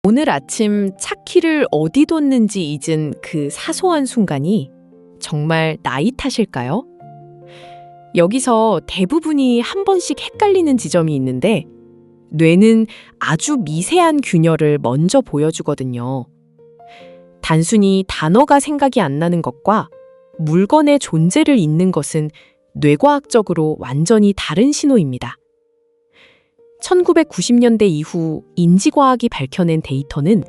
오늘 아침 차 키를 어디 뒀는지 잊은 그 사소한 순간이 정말 나이 탓일까요? 여기서 대부분이 한 번씩 헷갈리는 지점이 있는데 뇌는 아주 미세한 균열을 먼저 보여주거든요. 단순히 단어가 생각이 안 나는 것과 물건의 존재를 잊는 것은 뇌과학적으로 완전히 다른 신호입니다. 1990년대 이후 인지과학이 밝혀낸 데이터는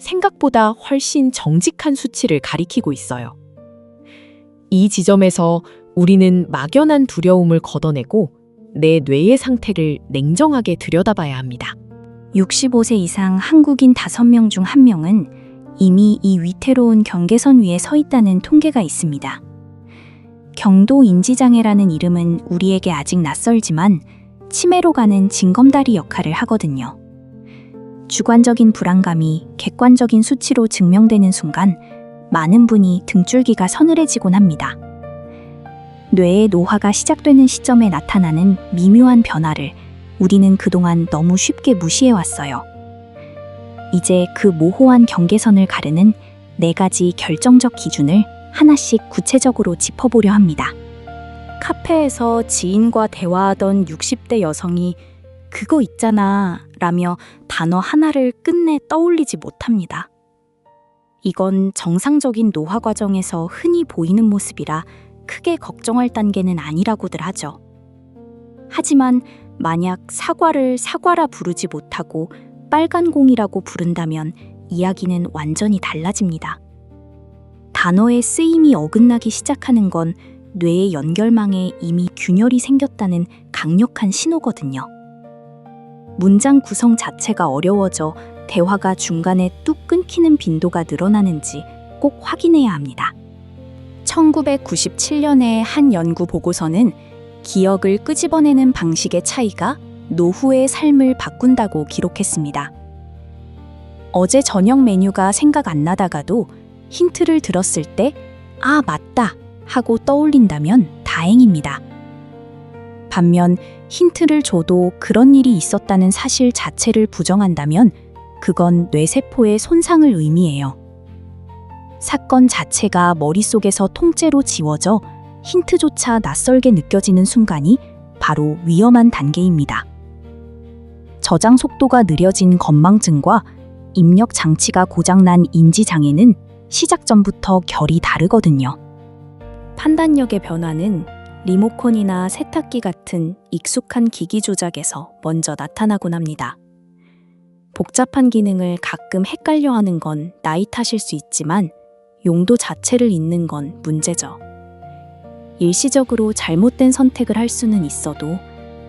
생각보다 훨씬 정직한 수치를 가리키고 있어요. 이 지점에서 우리는 막연한 두려움을 걷어내고 내 뇌의 상태를 냉정하게 들여다봐야 합니다. 65세 이상 한국인 5명 중 1명은 이미 이 위태로운 경계선 위에 서 있다는 통계가 있습니다. 경도 인지장애라는 이름은 우리에게 아직 낯설지만 치매로 가는 징검다리 역할을 하거든요. 주관적인 불안감이 객관적인 수치로 증명되는 순간 많은 분이 등줄기가 서늘해지곤 합니다. 뇌의 노화가 시작되는 시점에 나타나는 미묘한 변화를 우리는 그동안 너무 쉽게 무시해왔어요. 이제 그 모호한 경계선을 가르는 4가지 결정적 기준을 하나씩 구체적으로 짚어보려 합니다. 카페에서 지인과 대화하던 60대 여성이 "그거 있잖아" 라며 단어 하나를 끝내 떠올리지 못합니다. 이건 정상적인 노화 과정에서 흔히 보이는 모습이라 크게 걱정할 단계는 아니라고들 하죠. 하지만 만약 사과를 사과라 부르지 못하고 빨간 공이라고 부른다면 이야기는 완전히 달라집니다. 단어의 쓰임이 어긋나기 시작하는 건 뇌의 연결망에 이미 균열이 생겼다는 강력한 신호거든요. 문장 구성 자체가 어려워져 대화가 중간에 뚝 끊기는 빈도가 늘어나는지 꼭 확인해야 합니다. 1997년의 한 연구 보고서는 기억을 끄집어내는 방식의 차이가 노후의 삶을 바꾼다고 기록했습니다. 어제 저녁 메뉴가 생각 안 나다가도 힌트를 들었을 때 "아, 맞다" 하고 떠올린다면 다행입니다. 반면 힌트를 줘도 그런 일이 있었다는 사실 자체를 부정한다면 그건 뇌세포의 손상을 의미해요. 사건 자체가 머릿속에서 통째로 지워져 힌트조차 낯설게 느껴지는 순간이 바로 위험한 단계입니다. 저장 속도가 느려진 건망증과 입력 장치가 고장난 인지장애는 시작 전부터 결이 다르거든요. 판단력의 변화는 리모컨이나 세탁기 같은 익숙한 기기 조작에서 먼저 나타나곤 합니다. 복잡한 기능을 가끔 헷갈려 하는 건 나이 탓일 수 있지만 용도 자체를 잊는 건 문제죠. 일시적으로 잘못된 선택을 할 수는 있어도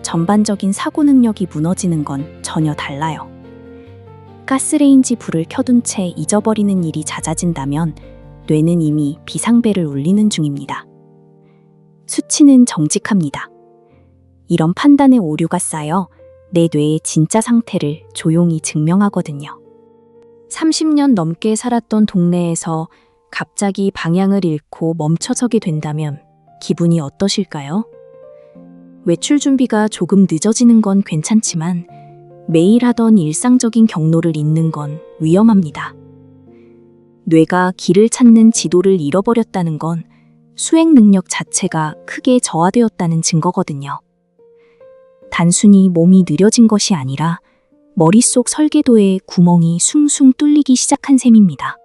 전반적인 사고 능력이 무너지는 건 전혀 달라요. 가스레인지 불을 켜둔 채 잊어버리는 일이 잦아진다면 뇌는 이미 비상벨을 울리는 중입니다. 수치는 정직합니다. 이런 판단의 오류가 쌓여 내 뇌의 진짜 상태를 조용히 증명하거든요. 30년 넘게 살았던 동네에서 갑자기 방향을 잃고 멈춰서게 된다면 기분이 어떠실까요? 외출 준비가 조금 늦어지는 건 괜찮지만 매일 하던 일상적인 경로를 잊는 건 위험합니다. 뇌가 길을 찾는 지도를 잃어버렸다는 건 수행 능력 자체가 크게 저하되었다는 증거거든요. 단순히 몸이 느려진 것이 아니라 머릿속 설계도에 구멍이 숭숭 뚫리기 시작한 셈입니다.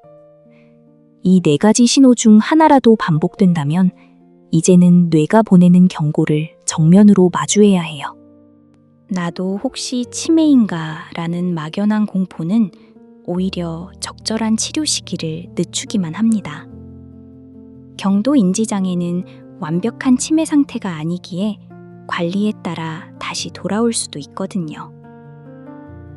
이 4가지 신호 중 하나라도 반복된다면 이제는 뇌가 보내는 경고를 정면으로 마주해야 해요. 나도 혹시 치매인가 라는 막연한 공포는 오히려 적절한 치료 시기를 늦추기만 합니다. 경도 인지장애는 완벽한 치매 상태가 아니기에 관리에 따라 다시 돌아올 수도 있거든요.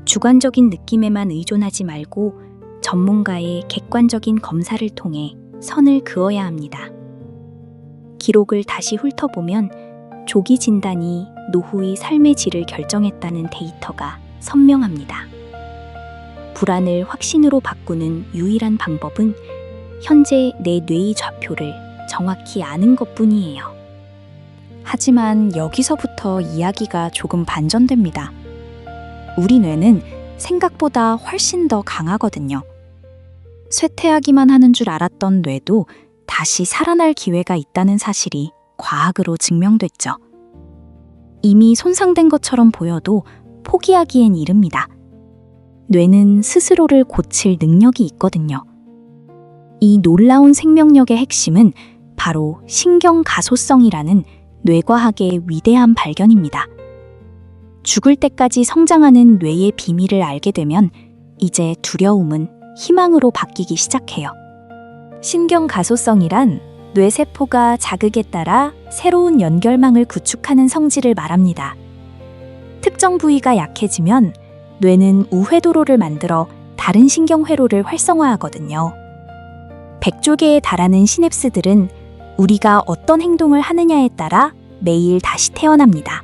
주관적인 느낌에만 의존하지 말고 전문가의 객관적인 검사를 통해 선을 그어야 합니다. 기록을 다시 훑어보면 조기 진단이 노후의 삶의 질을 결정했다는 데이터가 선명합니다. 불안을 확신으로 바꾸는 유일한 방법은 현재 내 뇌의 좌표를 정확히 아는 것뿐이에요. 하지만 여기서부터 이야기가 조금 반전됩니다. 우리 뇌는 생각보다 훨씬 더 강하거든요. 쇠퇴하기만 하는 줄 알았던 뇌도 다시 살아날 기회가 있다는 사실이 과학으로 증명됐죠. 이미 손상된 것처럼 보여도 포기하기엔 이릅니다. 뇌는 스스로를 고칠 능력이 있거든요. 이 놀라운 생명력의 핵심은 바로 신경가소성이라는 뇌과학의 위대한 발견입니다. 죽을 때까지 성장하는 뇌의 비밀을 알게 되면 이제 두려움은 희망으로 바뀌기 시작해요. 신경가소성이란 뇌세포가 자극에 따라 새로운 연결망을 구축하는 성질을 말합니다. 특정 부위가 약해지면 뇌는 우회도로를 만들어 다른 신경회로를 활성화하거든요. 100조 개에 달하는 시냅스들은 우리가 어떤 행동을 하느냐에 따라 매일 다시 태어납니다.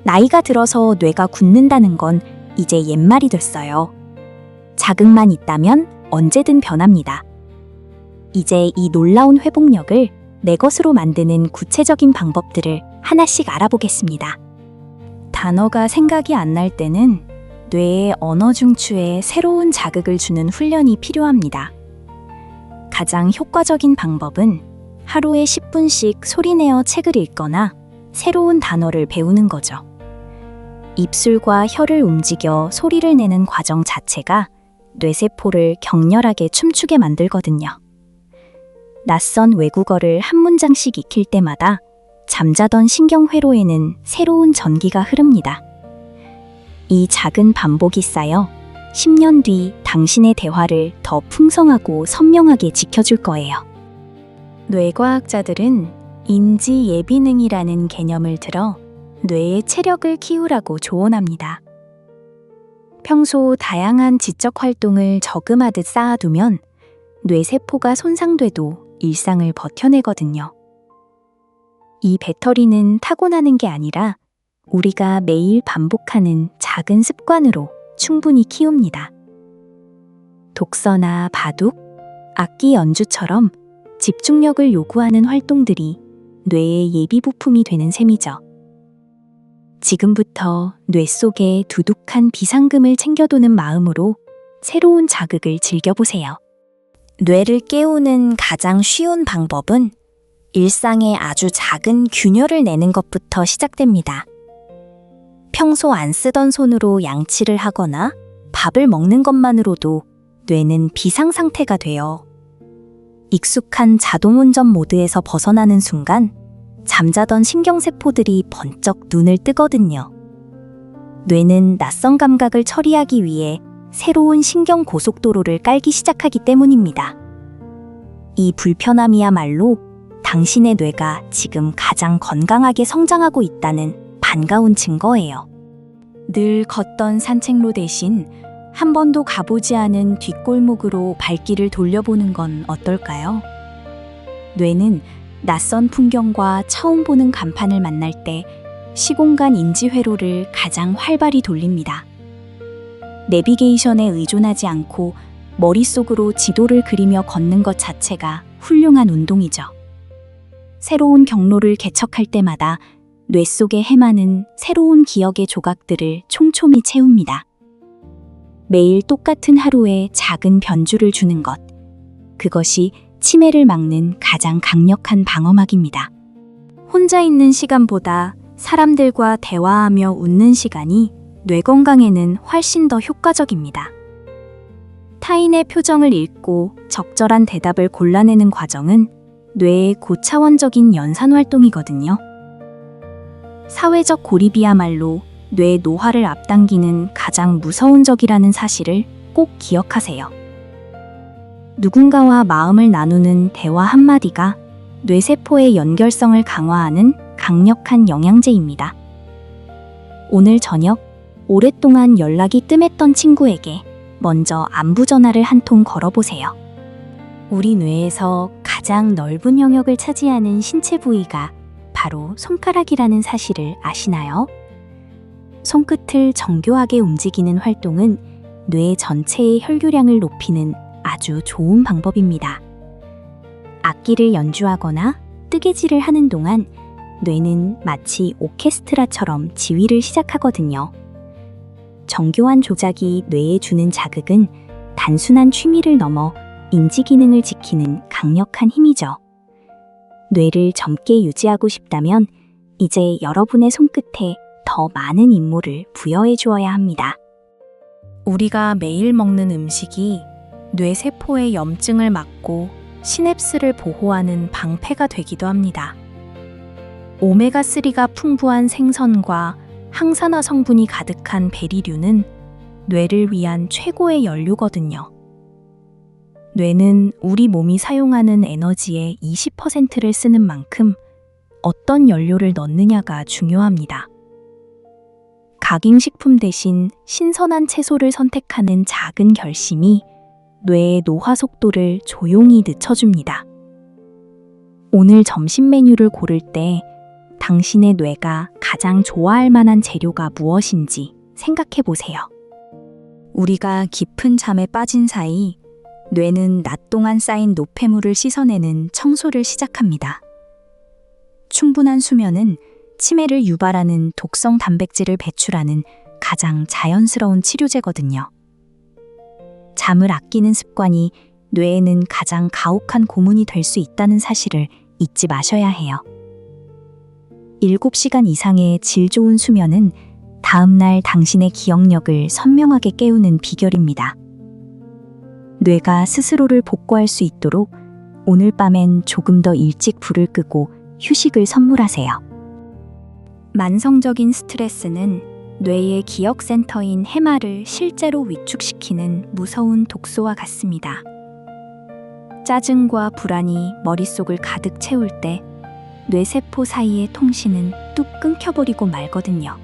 나이가 들어서 뇌가 굳는다는 건 이제 옛말이 됐어요. 자극만 있다면 언제든 변합니다. 이제 이 놀라운 회복력을 내 것으로 만드는 구체적인 방법들을 하나씩 알아보겠습니다. 단어가 생각이 안 날 때는 뇌의 언어 중추에 새로운 자극을 주는 훈련이 필요합니다. 가장 효과적인 방법은 하루에 10분씩 소리내어 책을 읽거나 새로운 단어를 배우는 거죠. 입술과 혀를 움직여 소리를 내는 과정 자체가 뇌세포를 격렬하게 춤추게 만들거든요. 낯선 외국어를 한 문장씩 익힐 때마다 잠자던 신경회로에는 새로운 전기가 흐릅니다. 이 작은 반복이 쌓여 10년 뒤 당신의 대화를 더 풍성하고 선명하게 지켜줄 거예요. 뇌과학자들은 인지 예비능이라는 개념을 들어 뇌의 체력을 키우라고 조언합니다. 평소 다양한 지적 활동을 저금하듯 쌓아두면 뇌세포가 손상돼도 일상을 버텨내거든요. 이 배터리는 타고나는 게 아니라 우리가 매일 반복하는 작은 습관으로 충분히 키웁니다. 독서나 바둑, 악기 연주처럼 집중력을 요구하는 활동들이 뇌의 예비 부품이 되는 셈이죠. 지금부터 뇌 속에 두둑한 비상금을 챙겨두는 마음으로 새로운 자극을 즐겨보세요. 뇌를 깨우는 가장 쉬운 방법은 일상에 아주 작은 균열을 내는 것부터 시작됩니다. 평소 안 쓰던 손으로 양치를 하거나 밥을 먹는 것만으로도 뇌는 비상 상태가 돼요. 익숙한 자동운전 모드에서 벗어나는 순간 잠자던 신경세포들이 번쩍 눈을 뜨거든요. 뇌는 낯선 감각을 처리하기 위해 새로운 신경 고속도로를 깔기 시작하기 때문입니다. 이 불편함이야말로 당신의 뇌가 지금 가장 건강하게 성장하고 있다는 반가운 증거예요. 늘 걷던 산책로 대신 한 번도 가보지 않은 뒷골목으로 발길을 돌려보는 건 어떨까요? 뇌는 낯선 풍경과 처음 보는 간판을 만날 때 시공간 인지 회로를 가장 활발히 돌립니다. 내비게이션에 의존하지 않고 머릿속으로 지도를 그리며 걷는 것 자체가 훌륭한 운동이죠. 새로운 경로를 개척할 때마다 뇌 속에 해마는 새로운 기억의 조각들을 촘촘히 채웁니다. 매일 똑같은 하루에 작은 변주를 주는 것, 그것이 치매를 막는 가장 강력한 방어막입니다. 혼자 있는 시간보다 사람들과 대화하며 웃는 시간이 뇌 건강에는 훨씬 더 효과적입니다. 타인의 표정을 읽고 적절한 대답을 골라내는 과정은 뇌의 고차원적인 연산 활동이거든요. 사회적 고립이야말로 뇌 노화를 앞당기는 가장 무서운 적이라는 사실을 꼭 기억하세요. 누군가와 마음을 나누는 대화 한마디가 뇌세포의 연결성을 강화하는 강력한 영양제입니다. 오늘 저녁 오랫동안 연락이 뜸했던 친구에게 먼저 안부 전화를 한 통 걸어보세요. 우리 뇌에서 가장 넓은 영역을 차지하는 신체 부위가 바로 손가락이라는 사실을 아시나요? 손끝을 정교하게 움직이는 활동은 뇌 전체의 혈류량을 높이는 아주 좋은 방법입니다. 악기를 연주하거나 뜨개질을 하는 동안 뇌는 마치 오케스트라처럼 지휘를 시작하거든요. 정교한 조작이 뇌에 주는 자극은 단순한 취미를 넘어 인지 기능을 지키는 강력한 힘이죠. 뇌를 젊게 유지하고 싶다면 이제 여러분의 손끝에 더 많은 임무를 부여해 주어야 합니다. 우리가 매일 먹는 음식이 뇌세포의 염증을 막고 시냅스를 보호하는 방패가 되기도 합니다. 오메가3가 풍부한 생선과 항산화 성분이 가득한 베리류는 뇌를 위한 최고의 연료거든요. 뇌는 우리 몸이 사용하는 에너지의 20%를 쓰는 만큼 어떤 연료를 넣느냐가 중요합니다. 각인식품 대신 신선한 채소를 선택하는 작은 결심이 뇌의 노화 속도를 조용히 늦춰줍니다. 오늘 점심 메뉴를 고를 때 당신의 뇌가 가장 좋아할 만한 재료가 무엇인지 생각해 보세요. 우리가 깊은 잠에 빠진 사이 뇌는 낮 동안 쌓인 노폐물을 씻어내는 청소를 시작합니다. 충분한 수면은 치매를 유발하는 독성 단백질을 배출하는 가장 자연스러운 치료제거든요. 잠을 아끼는 습관이 뇌에는 가장 가혹한 고문이 될 수 있다는 사실을 잊지 마셔야 해요. 7시간 이상의 질 좋은 수면은 다음날 당신의 기억력을 선명하게 깨우는 비결입니다. 뇌가 스스로를 복구할 수 있도록 오늘 밤엔 조금 더 일찍 불을 끄고 휴식을 선물하세요. 만성적인 스트레스는 뇌의 기억센터인 해마를 실제로 위축시키는 무서운 독소와 같습니다. 짜증과 불안이 머릿속을 가득 채울 때 뇌세포 사이의 통신은 뚝 끊겨버리고 말거든요.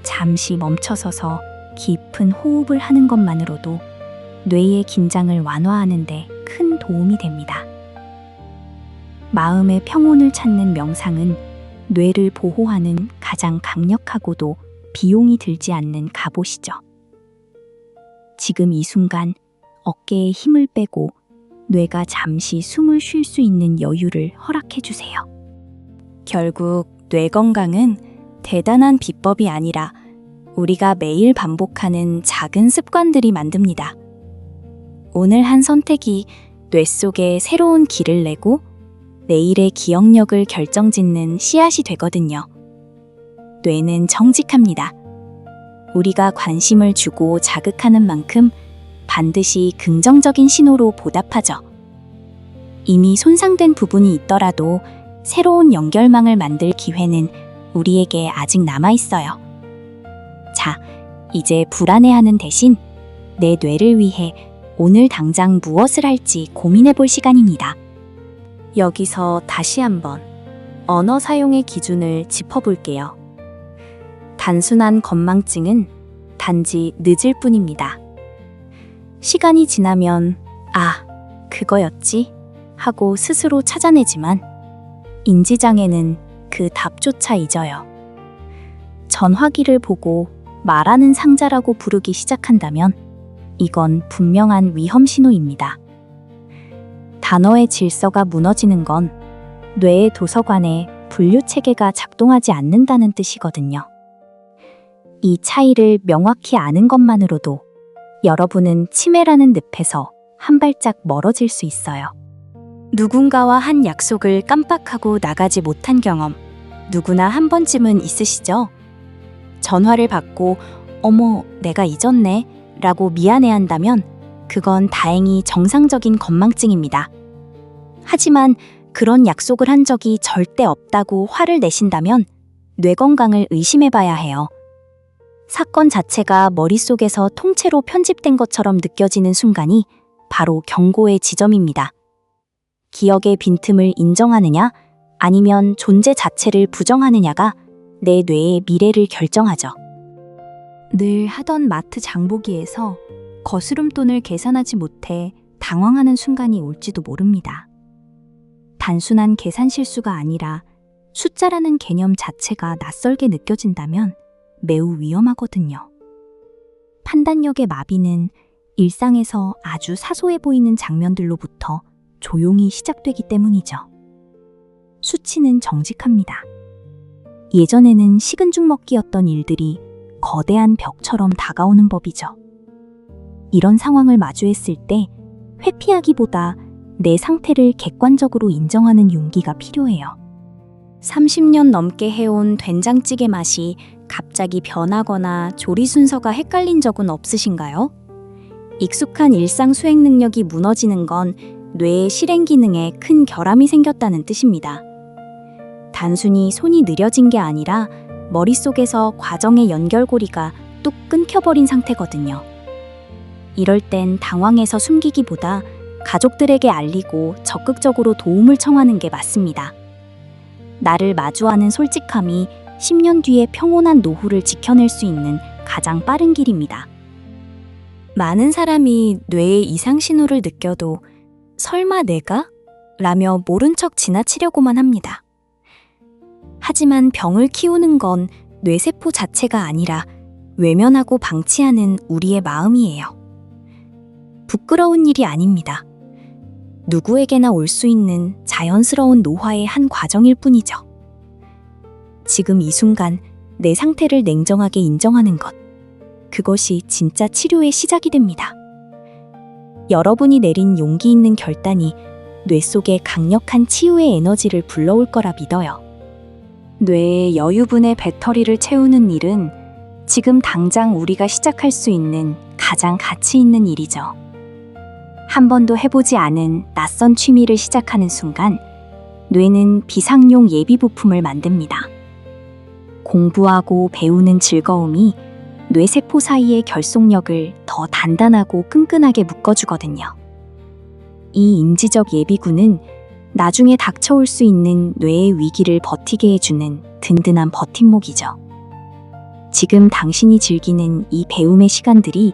잠시 멈춰서서 깊은 호흡을 하는 것만으로도 뇌의 긴장을 완화하는 데 큰 도움이 됩니다. 마음의 평온을 찾는 명상은 뇌를 보호하는 가장 강력하고도 비용이 들지 않는 갑옷이죠. 지금 이 순간 어깨에 힘을 빼고 뇌가 잠시 숨을 쉴 수 있는 여유를 허락해 주세요. 결국 뇌 건강은 대단한 비법이 아니라 우리가 매일 반복하는 작은 습관들이 만듭니다. 오늘 한 선택이 뇌 속에 새로운 길을 내고 내일의 기억력을 결정짓는 씨앗이 되거든요. 뇌는 정직합니다. 우리가 관심을 주고 자극하는 만큼 반드시 긍정적인 신호로 보답하죠. 이미 손상된 부분이 있더라도 새로운 연결망을 만들 기회는 우리에게 아직 남아 있어요. 자, 이제 불안해하는 대신 내 뇌를 위해 오늘 당장 무엇을 할지 고민해 볼 시간입니다. 여기서 다시 한번 언어 사용의 기준을 짚어볼게요. 단순한 건망증은 단지 늦을 뿐입니다. 시간이 지나면 아, 그거였지 하고 스스로 찾아내지만 인지장애는 그 답조차 잊어요. 전화기를 보고 말하는 상자라고 부르기 시작한다면 이건 분명한 위험 신호입니다. 단어의 질서가 무너지는 건 뇌의 도서관에 분류 체계가 작동하지 않는다는 뜻이거든요. 이 차이를 명확히 아는 것만으로도 여러분은 치매라는 늪에서 한 발짝 멀어질 수 있어요. 누군가와 한 약속을 깜빡하고 나가지 못한 경험, 누구나 한 번쯤은 있으시죠? 전화를 받고 어머, 내가 잊었네 라고 미안해한다면 그건 다행히 정상적인 건망증입니다. 하지만 그런 약속을 한 적이 절대 없다고 화를 내신다면 뇌 건강을 의심해봐야 해요. 사건 자체가 머릿속에서 통째로 편집된 것처럼 느껴지는 순간이 바로 경고의 지점입니다. 기억의 빈틈을 인정하느냐 아니면 존재 자체를 부정하느냐가 내 뇌의 미래를 결정하죠. 늘 하던 마트 장보기에서 거스름돈을 계산하지 못해 당황하는 순간이 올지도 모릅니다. 단순한 계산 실수가 아니라 숫자라는 개념 자체가 낯설게 느껴진다면 매우 위험하거든요. 판단력의 마비는 일상에서 아주 사소해 보이는 장면들로부터 조용히 시작되기 때문이죠. 수치는 정직합니다. 예전에는 식은 죽 먹기였던 일들이 거대한 벽처럼 다가오는 법이죠. 이런 상황을 마주했을 때 회피하기보다 내 상태를 객관적으로 인정하는 용기가 필요해요. 30년 넘게 해온 된장찌개 맛이 갑자기 변하거나 조리 순서가 헷갈린 적은 없으신가요? 익숙한 일상 수행 능력이 무너지는 건 뇌의 실행 기능에 큰 결함이 생겼다는 뜻입니다. 단순히 손이 느려진 게 아니라 머릿속에서 과정의 연결고리가 뚝 끊겨버린 상태거든요. 이럴 땐 당황해서 숨기기보다 가족들에게 알리고 적극적으로 도움을 청하는 게 맞습니다. 나를 마주하는 솔직함이 10년 뒤에 평온한 노후를 지켜낼 수 있는 가장 빠른 길입니다. 많은 사람이 뇌의 이상 신호를 느껴도 설마 내가? 라며 모른 척 지나치려고만 합니다. 하지만 병을 키우는 건 뇌세포 자체가 아니라 외면하고 방치하는 우리의 마음이에요. 부끄러운 일이 아닙니다. 누구에게나 올 수 있는 자연스러운 노화의 한 과정일 뿐이죠. 지금 이 순간 내 상태를 냉정하게 인정하는 것, 그것이 진짜 치료의 시작이 됩니다. 여러분이 내린 용기 있는 결단이 뇌 속에 강력한 치유의 에너지를 불러올 거라 믿어요. 뇌의 여유분의 배터리를 채우는 일은 지금 당장 우리가 시작할 수 있는 가장 가치 있는 일이죠. 한 번도 해보지 않은 낯선 취미를 시작하는 순간 뇌는 비상용 예비 부품을 만듭니다. 공부하고 배우는 즐거움이 뇌세포 사이의 결속력을 더 단단하고 끈끈하게 묶어주거든요. 이 인지적 예비군은 나중에 닥쳐올 수 있는 뇌의 위기를 버티게 해주는 든든한 버팀목이죠. 지금 당신이 즐기는 이 배움의 시간들이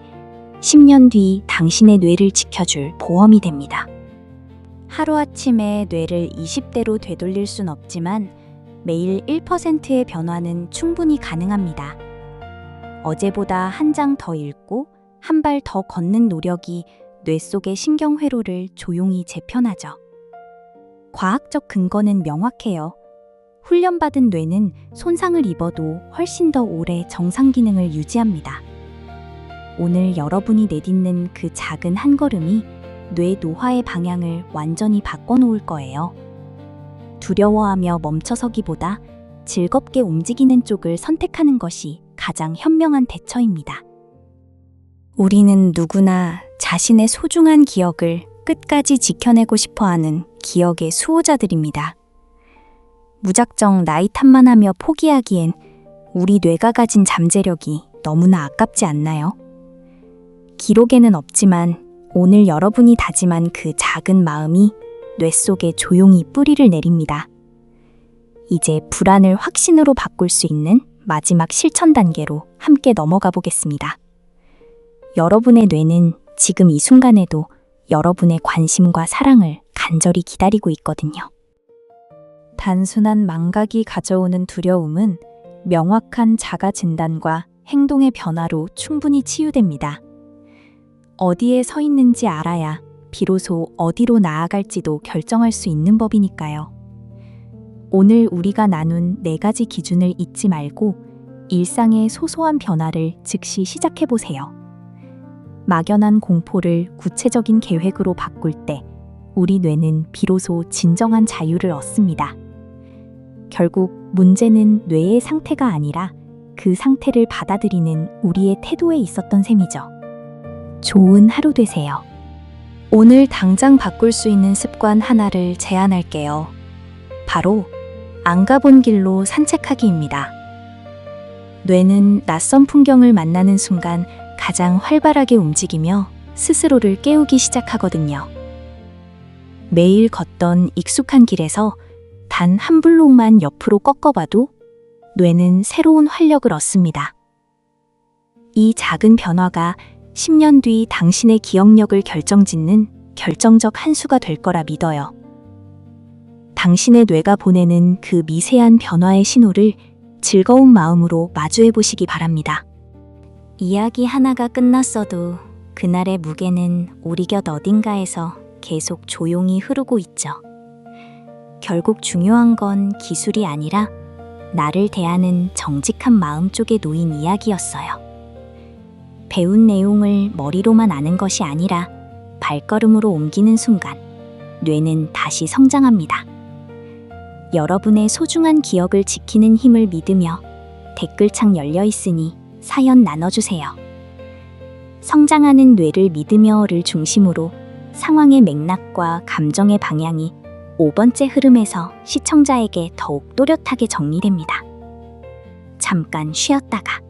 10년 뒤 당신의 뇌를 지켜줄 보험이 됩니다. 하루아침에 뇌를 20대로 되돌릴 순 없지만 매일 1%의 변화는 충분히 가능합니다. 어제보다 한 장 더 읽고 한 발 더 걷는 노력이 뇌 속의 신경회로를 조용히 재편하죠. 과학적 근거는 명확해요. 훈련받은 뇌는 손상을 입어도 훨씬 더 오래 정상 기능을 유지합니다. 오늘 여러분이 내딛는 그 작은 한 걸음이 뇌 노화의 방향을 완전히 바꿔놓을 거예요. 두려워하며 멈춰서기보다 즐겁게 움직이는 쪽을 선택하는 것이 가장 현명한 대처입니다. 우리는 누구나 자신의 소중한 기억을 끝까지 지켜내고 싶어하는 기억의 수호자들입니다. 무작정 나이 탓만 하며 포기하기엔 우리 뇌가 가진 잠재력이 너무나 아깝지 않나요? 기록에는 없지만 오늘 여러분이 다짐한 그 작은 마음이 뇌 속에 조용히 뿌리를 내립니다. 이제 불안을 확신으로 바꿀 수 있는 마지막 실천 단계로 함께 넘어가 보겠습니다. 여러분의 뇌는 지금 이 순간에도 여러분의 관심과 사랑을 간절히 기다리고 있거든요. 단순한 망각이 가져오는 두려움은 명확한 자가 진단과 행동의 변화로 충분히 치유됩니다. 어디에 서 있는지 알아야 비로소 어디로 나아갈지도 결정할 수 있는 법이니까요. 오늘 우리가 나눈 4가지 기준을 잊지 말고 일상의 소소한 변화를 즉시 시작해보세요. 막연한 공포를 구체적인 계획으로 바꿀 때 우리 뇌는 비로소 진정한 자유를 얻습니다. 결국 문제는 뇌의 상태가 아니라 그 상태를 받아들이는 우리의 태도에 있었던 셈이죠. 좋은 하루 되세요. 오늘 당장 바꿀 수 있는 습관 하나를 제안할게요. 바로 안 가본 길로 산책하기입니다. 뇌는 낯선 풍경을 만나는 순간 가장 활발하게 움직이며 스스로를 깨우기 시작하거든요. 매일 걷던 익숙한 길에서 단 한 블록만 옆으로 꺾어봐도 뇌는 새로운 활력을 얻습니다. 이 작은 변화가 10년 뒤 당신의 기억력을 결정짓는 결정적 한 수가 될 거라 믿어요. 당신의 뇌가 보내는 그 미세한 변화의 신호를 즐거운 마음으로 마주해 보시기 바랍니다. 이야기 하나가 끝났어도 그날의 무게는 우리 곁 어딘가에서 계속 조용히 흐르고 있죠. 결국 중요한 건 기술이 아니라 나를 대하는 정직한 마음 쪽에 놓인 이야기였어요. 배운 내용을 머리로만 아는 것이 아니라 발걸음으로 옮기는 순간 뇌는 다시 성장합니다. 여러분의 소중한 기억을 지키는 힘을 믿으며 댓글창 열려 있으니 사연 나눠주세요. 성장하는 뇌를 믿으며를 중심으로 상황의 맥락과 감정의 방향이 5번째 흐름에서 시청자에게 더욱 또렷하게 정리됩니다. 잠깐 쉬었다가